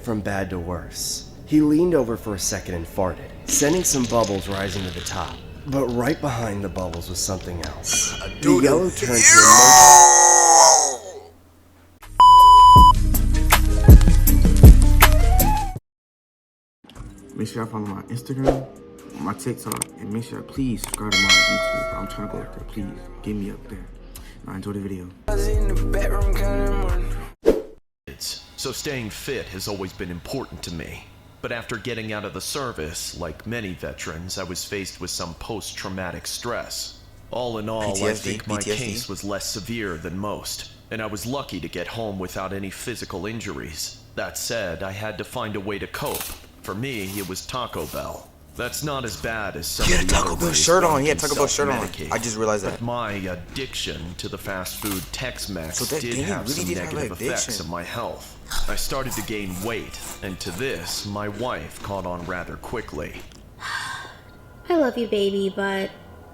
from bad to worse. He leaned over for a second and farted, sending some bubbles rising to the top. But right behind the bubbles was something else. The yellow turned to Make sure I follow my Instagram, my TikTok, and make sure please subscribe to my YouTube. I'm trying to go up there. Please get me up there. Now enjoy the video. So staying fit has always been important to me. But after getting out of the service, like many veterans, I was faced with some post-traumatic stress. All in all, I think my case was less severe than most, and I was lucky to get home without any physical injuries. That said, I had to find a way to cope. For me, it was Taco Bell. That's not as bad as some of the Taco Bell shirt on. Yeah, Taco Bell shirt on. I just realized that. But my addiction to the fast food Tex-Mex did have some negative effects on my health. I started to gain weight, and to this, my wife caught on rather quickly. I love you, baby, but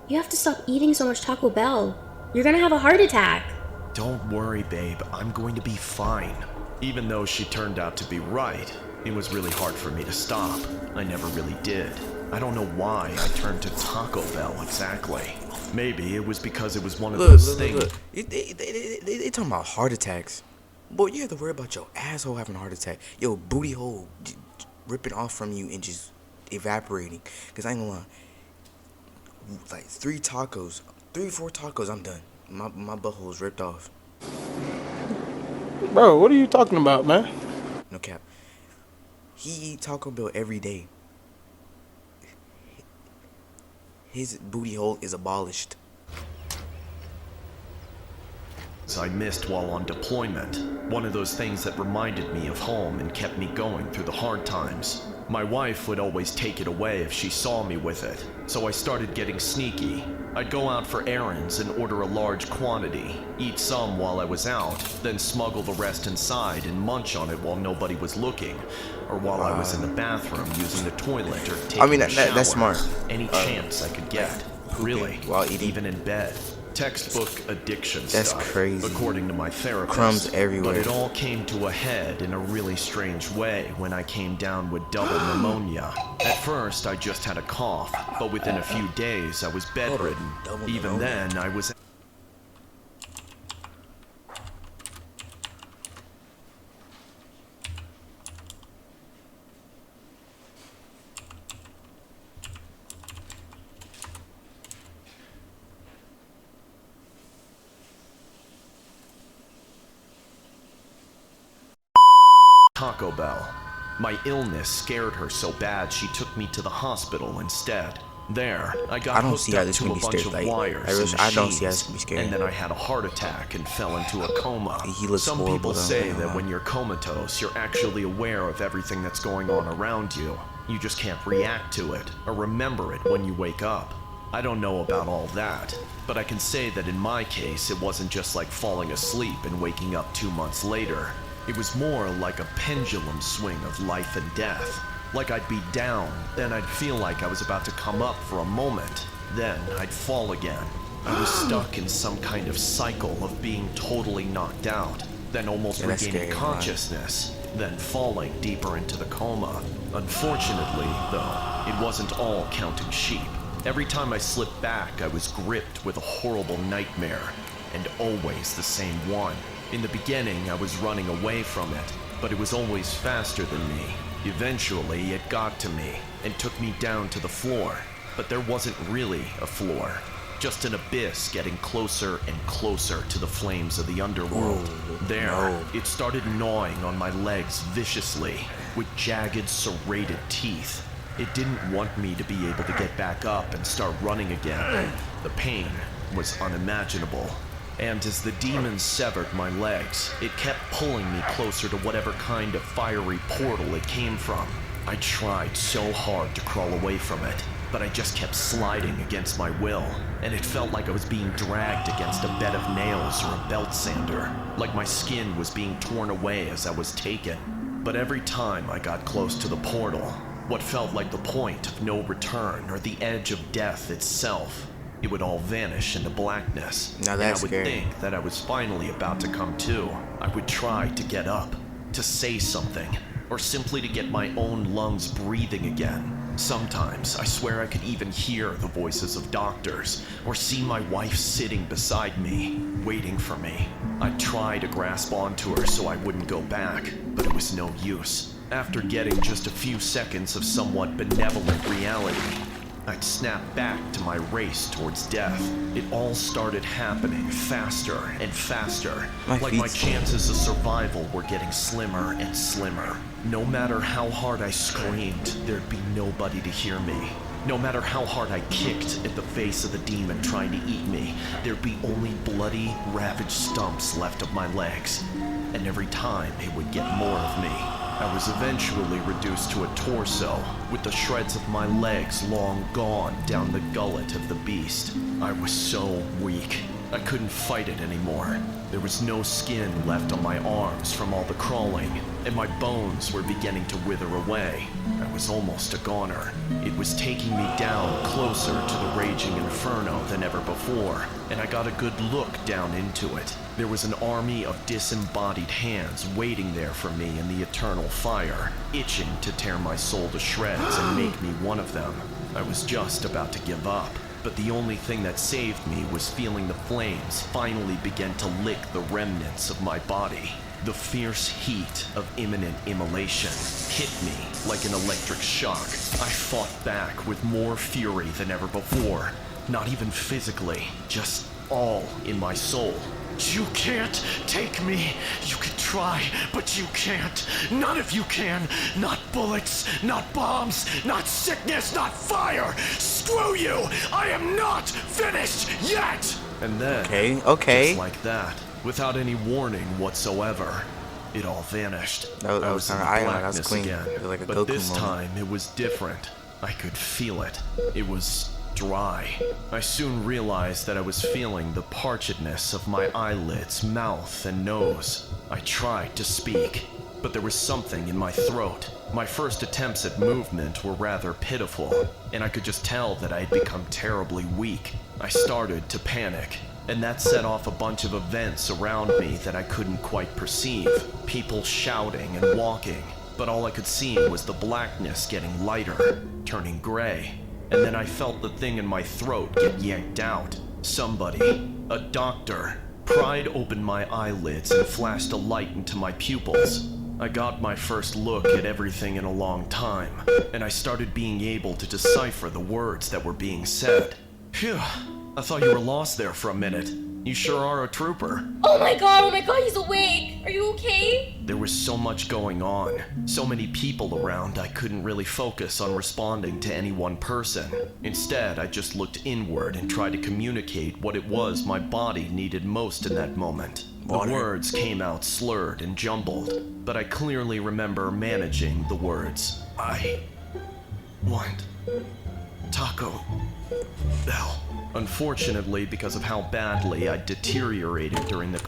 you have to stop eating so much Taco Bell. You're gonna have a heart attack. Don't worry, babe. I'm going to be fine. Even though she turned out to be right, it was really hard for me to stop. I never really did. I don't know why I turned to Taco Bell exactly. Maybe it was because it was one of those things. Look. They talking about heart attacks. Boy, you have to worry about your asshole having a heart attack. Your booty hole ripping off from you and just evaporating. Because I ain't gonna lie. Like 3, 4 tacos, I'm done. My butthole's ripped off. Bro, what are you talking about, man? No cap. He eat Taco Bell every day. His booty hole is abolished. I missed while on deployment. One of those things that reminded me of home and kept me going through the hard times. My wife would always take it away if she saw me with it, so I started getting sneaky. I'd go out for errands and order a large quantity, eat some while I was out, then smuggle the rest inside and munch on it while nobody was looking, or while I was in the bathroom using the toilet or taking a shower. That's smart. Any chance I could get. Really, while eating, even in bed. Textbook addiction That's stuff, crazy. according to my therapist. Crumbs everywhere. But it all came to a head in a really strange way when I came down with double pneumonia. At first, I just had a cough, but within a few days, I was bedridden. Even then, I was... Taco Bell. My illness scared her so bad she took me to the hospital instead. There, I got hooked up to a bunch of wires and machines, and then I had a heart attack and fell into a coma. Some people say that when you're comatose, you're actually aware of everything that's going on around you. You just can't react to it or remember it when you wake up. I don't know about all that, but I can say that in my case, it wasn't just like falling asleep and waking up 2 months later. It was more like a pendulum swing of life and death. Like I'd be down, then I'd feel like I was about to come up for a moment, then I'd fall again. I was stuck in some kind of cycle of being totally knocked out, then almost regaining consciousness, then falling deeper into the coma. Unfortunately, though, it wasn't all counting sheep. Every time I slipped back, I was gripped with a horrible nightmare, and always the same one. In the beginning, I was running away from it, but it was always faster than me. Eventually, it got to me and took me down to the floor, but there wasn't really a floor. Just an abyss getting closer and closer to the flames of the underworld. It started gnawing on my legs viciously, with jagged, serrated teeth. It didn't want me to be able to get back up and start running again. The pain was unimaginable. And as the demon severed my legs, it kept pulling me closer to whatever kind of fiery portal it came from. I tried so hard to crawl away from it, but I just kept sliding against my will, and it felt like I was being dragged against a bed of nails or a belt sander, like my skin was being torn away as I was taken. But every time I got close to the portal, what felt like the point of no return or the edge of death itself, it would all vanish into blackness. Now that's and I would scary. think that I was finally about to come to. I would try to get up, to say something, or simply to get my own lungs breathing again. Sometimes, I swear I could even hear the voices of doctors, or see my wife sitting beside me, waiting for me. I'd try to grasp onto her so I wouldn't go back, but it was no use. After getting just a few seconds of somewhat benevolent reality, I'd snap back to my race towards death. It all started happening faster and faster, like my chances of survival were getting slimmer and slimmer. No matter how hard I screamed, there'd be nobody to hear me. No matter how hard I kicked at the face of the demon trying to eat me, there'd be only bloody, ravaged stumps left of my legs. And every time it would get more of me. I was eventually reduced to a torso, with the shreds of my legs long gone down the gullet of the beast. I was so weak. I couldn't fight it anymore. There was no skin left on my arms from all the crawling, and my bones were beginning to wither away. I was almost a goner. It was taking me down closer to the raging inferno than ever before, and I got a good look down into it. There was an army of disembodied hands waiting there for me in the eternal fire, itching to tear my soul to shreds and make me one of them. I was just about to give up, but the only thing that saved me was feeling the flames finally begin to lick the remnants of my body. The fierce heat of imminent immolation hit me like an electric shock. I fought back with more fury than ever before, not even physically, just all in my soul. You can't take me. You can try, but you can't. None of you can. Not bullets, not bombs, not sickness, not fire. Screw you. I am not finished yet. And then, just like that, without any warning whatsoever, it all vanished. That was in the that was blackness clean. again. It was like a But Goku this moment. time it was different. I could feel it. It was dry. I soon realized that I was feeling the parchedness of my eyelids, mouth, and nose. I tried to speak, but there was something in my throat. My first attempts at movement were rather pitiful, and I could just tell that I had become terribly weak. I started to panic, and that set off a bunch of events around me that I couldn't quite perceive. People shouting and walking, but all I could see was the blackness getting lighter, turning gray. And then I felt the thing in my throat get yanked out. Somebody, a doctor, pried open my eyelids and flashed a light into my pupils. I got my first look at everything in a long time, and I started being able to decipher the words that were being said. Phew, I thought you were lost there for a minute. You sure are a trooper. Oh my god, he's awake! Are you okay? There was so much going on, so many people around, I couldn't really focus on responding to any one person. Instead, I just looked inward and tried to communicate what it was my body needed most in that moment. The words came out slurred and jumbled, but I clearly remember managing the words. I want Taco Bell. Unfortunately, because of how badly I deteriorated during the...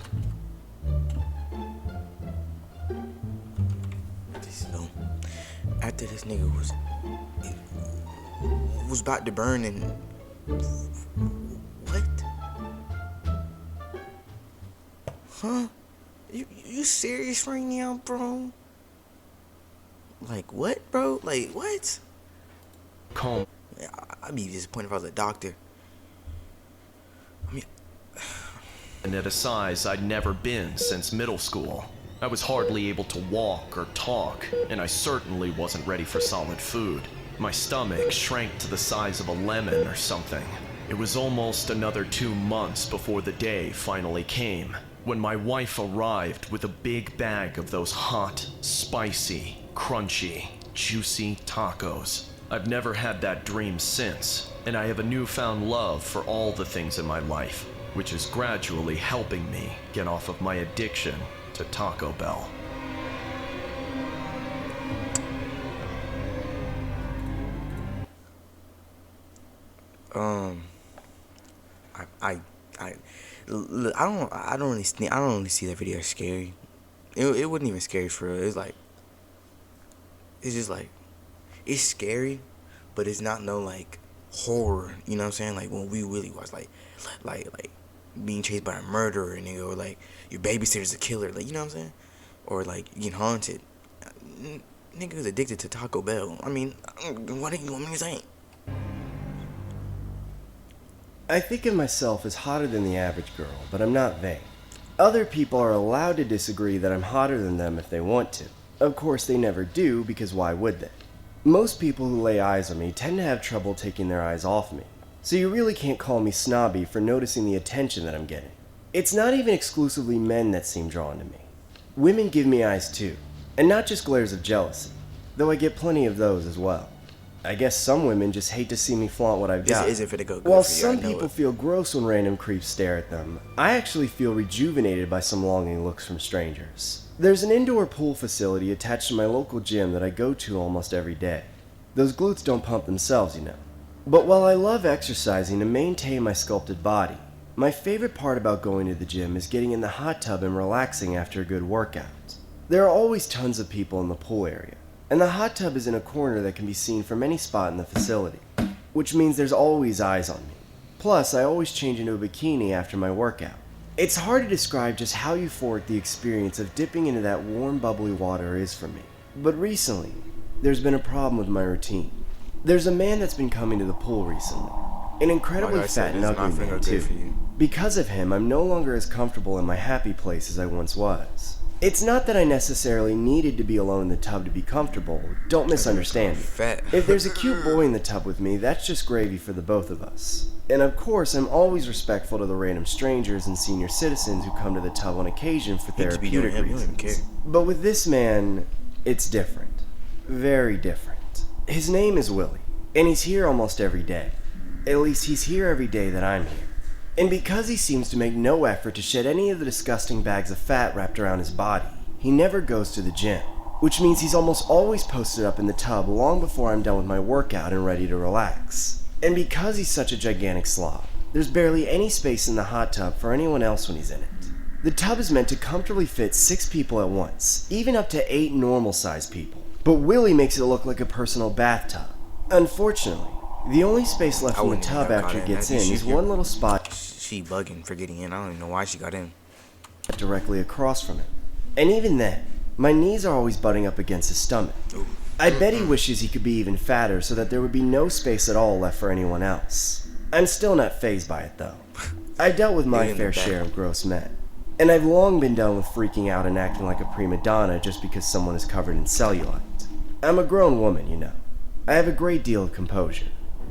After this nigga was about to burn and... What? Huh? You serious right now, bro? Like, what, bro? Like, what? Calm. I'd be disappointed if I was a doctor. And at a size I'd never been since middle school. I was hardly able to walk or talk, and I certainly wasn't ready for solid food. My stomach shrank to the size of a lemon or something. It was almost another 2 months before the day finally came, when my wife arrived with a big bag of those hot, spicy, crunchy, juicy tacos. I've never had that dream since, and I have a newfound love for all the things in my life, which is gradually helping me get off of my addiction to Taco Bell. I don't really see that video as scary. It wasn't even scary for real. It's just like, it's scary, but it's not no like horror. You know what I'm saying? Like when we really watch like being chased by a murderer, nigga, or like your babysitter's a killer. Like, you know what I'm saying? Or like getting haunted. Nigga's addicted to Taco Bell. I mean, what do you want me to say? I think of myself as hotter than the average girl, but I'm not vain. Other people are allowed to disagree that I'm hotter than them if they want to. Of course, they never do, because why would they? Most people who lay eyes on me tend to have trouble taking their eyes off me, so you really can't call me snobby for noticing the attention that I'm getting. It's not even exclusively men that seem drawn to me. Women give me eyes too, and not just glares of jealousy, though I get plenty of those as well. I guess some women just hate to see me flaunt what I've got. This isn't finna go good While for you, some people feel gross when random creeps stare at them, I actually feel rejuvenated by some longing looks from strangers. There's an indoor pool facility attached to my local gym that I go to almost every day. Those glutes don't pump themselves, you know. But while I love exercising to maintain my sculpted body, my favorite part about going to the gym is getting in the hot tub and relaxing after a good workout. There are always tons of people in the pool area, and the hot tub is in a corner that can be seen from any spot in the facility, which means there's always eyes on me. Plus, I always change into a bikini after my workout. It's hard to describe just how euphoric the experience of dipping into that warm, bubbly water is for me. But recently, there's been a problem with my routine. There's a man that's been coming to the pool recently. An incredibly fat and ugly man, too. Because of him, I'm no longer as comfortable in my happy place as I once was. It's not that I necessarily needed to be alone in the tub to be comfortable. Don't misunderstand me. If there's a cute boy in the tub with me, that's just gravy for the both of us. And of course, I'm always respectful to the random strangers and senior citizens who come to the tub on occasion for therapeutic reasons. But with this man, it's different. Very different. His name is Willie, and he's here almost every day. At least he's here every day that I'm here. And because he seems to make no effort to shed any of the disgusting bags of fat wrapped around his body, he never goes to the gym, which means he's almost always posted up in the tub long before I'm done with my workout and ready to relax. And because he's such a gigantic slob, there's barely any space in the hot tub for anyone else when he's in it. The tub is meant to comfortably fit 6 people at once, even up to 8 normal-sized people. But Willie makes it look like a personal bathtub. Unfortunately, the only space left in the tub after he gets in is one little spot. She bugging for getting in. I don't even know why she got in. Directly across from him. And even then, my knees are always butting up against his stomach. I bet he wishes he could be even fatter so that there would be no space at all left for anyone else. I'm still not fazed by it though. I've dealt with my fair share of gross men. And I've long been done with freaking out and acting like a prima donna just because someone is covered in cellulite. I'm a grown woman, you know. I have a great deal of composure.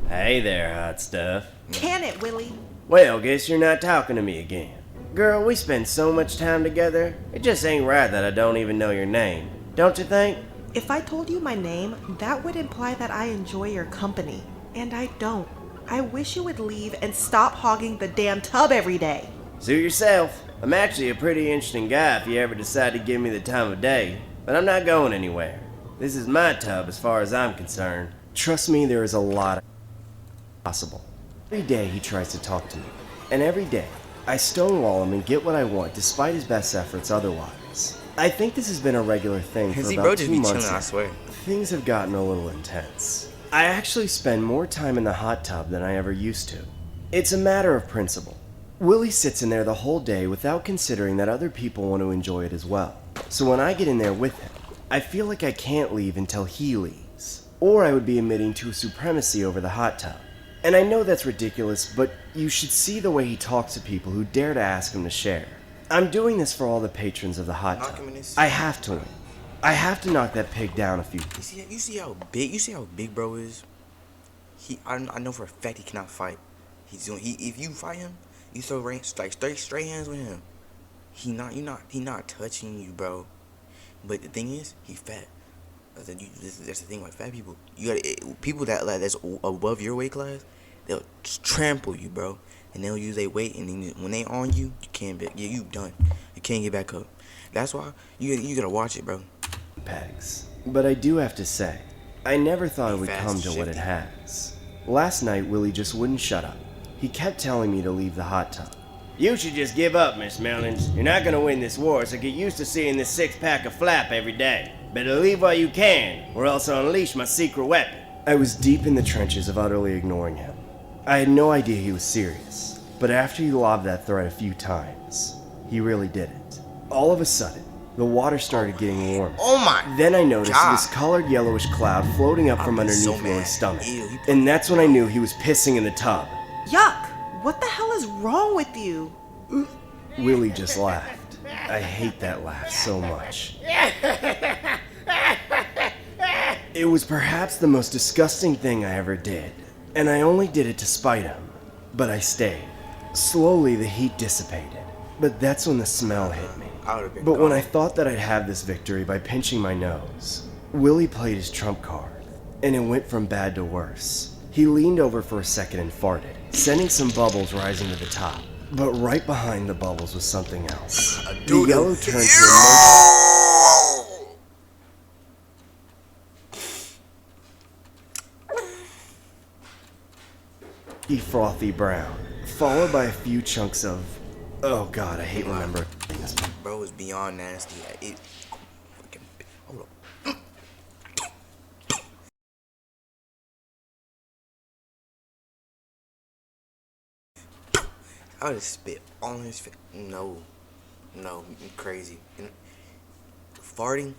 Hey there, hot stuff. Can it, Willie? Well, guess you're not talking to me again. Girl, we spend so much time together, it just ain't right that I don't even know your name. Don't you think? If I told you my name, that would imply that I enjoy your company. And I don't. I wish you would leave and stop hogging the damn tub every day. Suit yourself. I'm actually a pretty interesting guy if you ever decide to give me the time of day. But I'm not going anywhere. This is my tub as far as I'm concerned. Trust me, there is a lot of possible. Every day he tries to talk to me. And every day, I stonewall him and get what I want despite his best efforts otherwise. I think this has been a regular thing for about 2 months now. I swear. Things have gotten a little intense. I actually spend more time in the hot tub than I ever used to. It's a matter of principle. Willie sits in there the whole day without considering that other people want to enjoy it as well. So when I get in there with him, I feel like I can't leave until he leaves. Or I would be admitting to a supremacy over the hot tub. And I know that's ridiculous, but you should see the way he talks to people who dare to ask him to share. I'm doing this for all the patrons of the hot tub. I have to win. I have to knock that pig down a few. You see how big bro is? I know for a fact he cannot fight. If you fight him, you throw straight hands with him. He not touching you, bro. But the thing is, he fat. That's the thing about fat people. You got people that's above your weight class. They'll trample you, bro, and they'll use their weight. And then when they on you, you can't you done. You can't get back up. That's why you gotta watch it, bro. Pegs. But I do have to say, I never thought it would come to what it has. Last night, Willie just wouldn't shut up. He kept telling me to leave the hot tub. You should just give up, Miss Mellons. You're not gonna win this war, so get used to seeing this 6-pack of flap every day. Better leave while you can, or else I'll unleash my secret weapon. I was deep in the trenches of utterly ignoring him. I had no idea he was serious, but after he lobbed that threat a few times, he really did it. All of a sudden, The water started getting warm. Oh my! Then I noticed God. this colored yellowish cloud floating up from underneath so Willie's stomach. Ew, And that's when I knew he was pissing in the tub. Yuck! What the hell is wrong with you? Willie just laughed. I hate that laugh so much. It was perhaps the most disgusting thing I ever did, and I only did it to spite him. But I stayed. Slowly the heat dissipated, but that's when the smell hit me. But when I thought that I'd have this victory by pinching my nose, Willie played his trump card, and it went from bad to worse. He leaned over for a second and farted, sending some bubbles rising to the top. But right behind the bubbles was something else. The yellow turned to a frothy brown, followed by a few chunks of... Oh god, I hate remembering things. Bro, it's beyond nasty. Hold up. I would have spit on his face. No, crazy. And farting,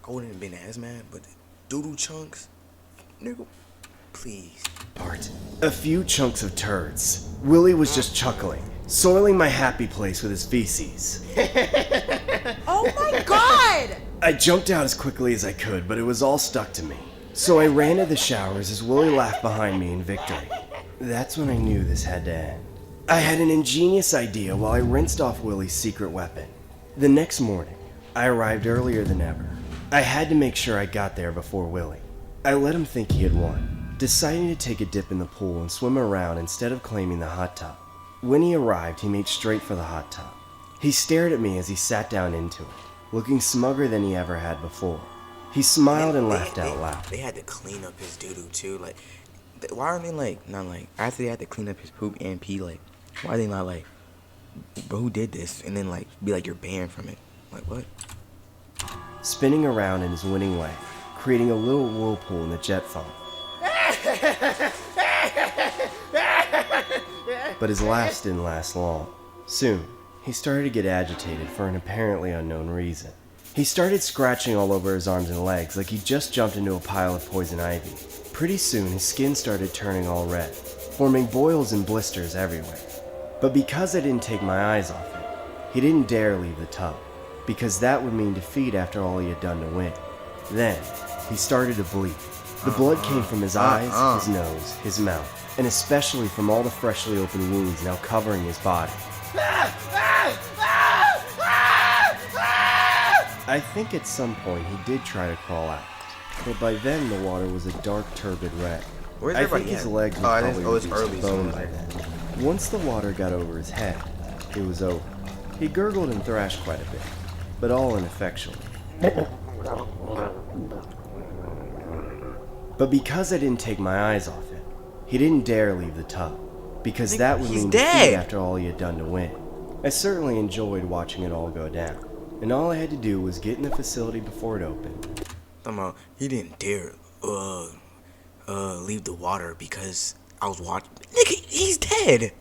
I wouldn't have been as mad, but doodle chunks, nigga, please. Part. A few chunks of turds. Willie was just chuckling, soiling my happy place with his feces. Oh my god! I jumped out as quickly as I could, but it was all stuck to me. So I ran to the showers as Willie laughed behind me in victory. That's when I knew this had to end. I had an ingenious idea while I rinsed off Willie's secret weapon. The next morning, I arrived earlier than ever. I had to make sure I got there before Willie. I let him think he had won, deciding to take a dip in the pool and swim around instead of claiming the hot tub. When he arrived, he made straight for the hot tub. He stared at me as he sat down into it, looking smugger than he ever had before. He smiled and laughed out loud. They had to clean up his doo-doo too. Like, why aren't they not after they had to clean up his poop and pee, why are they not bro, who did this? And then be like, you're banned from it. What? Spinning around in his winning way, creating a little whirlpool in the jet foam. But his laughs didn't last long. Soon, he started to get agitated for an apparently unknown reason. He started scratching all over his arms and legs like he just jumped into a pile of poison ivy. Pretty soon, his skin started turning all red, forming boils and blisters everywhere. But because I didn't take my eyes off it, he didn't dare leave the tub, because that would mean defeat after all he had done to win. Then, he started to bleed. The blood came from his eyes, his nose, his mouth, and especially from all the freshly opened wounds now covering his body. I think at some point he did try to crawl out, but by then the water was a dark, turbid red. I think his legs were probably reduced to bone by then. Once the water got over his head, it was over. He gurgled and thrashed quite a bit, but all ineffectually. But because I didn't take my eyes off it, he didn't dare leave the tub, because that would mean defeat after all he had done to win. I certainly enjoyed watching it all go down, and all I had to do was get in the facility before it opened. He didn't dare leave the water because I was watching. Nigga, he's dead.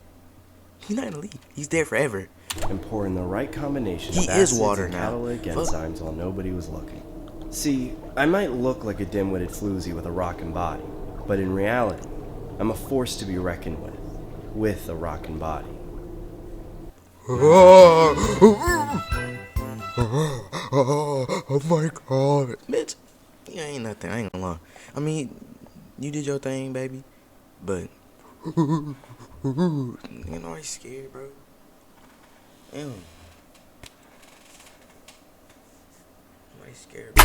He's not gonna leave. He's dead forever. And pour in the right combination of acids and catalytic enzymes while nobody was looking. See, I might look like a dim-witted floozy with a rockin' body, but in reality, I'm a force to be reckoned with a rockin' body. Oh my god. Bitch, you ain't nothing, I ain't gonna lie. I mean, you did your thing, baby, but you know he's scared, bro. Damn. Nobody's scared, bro.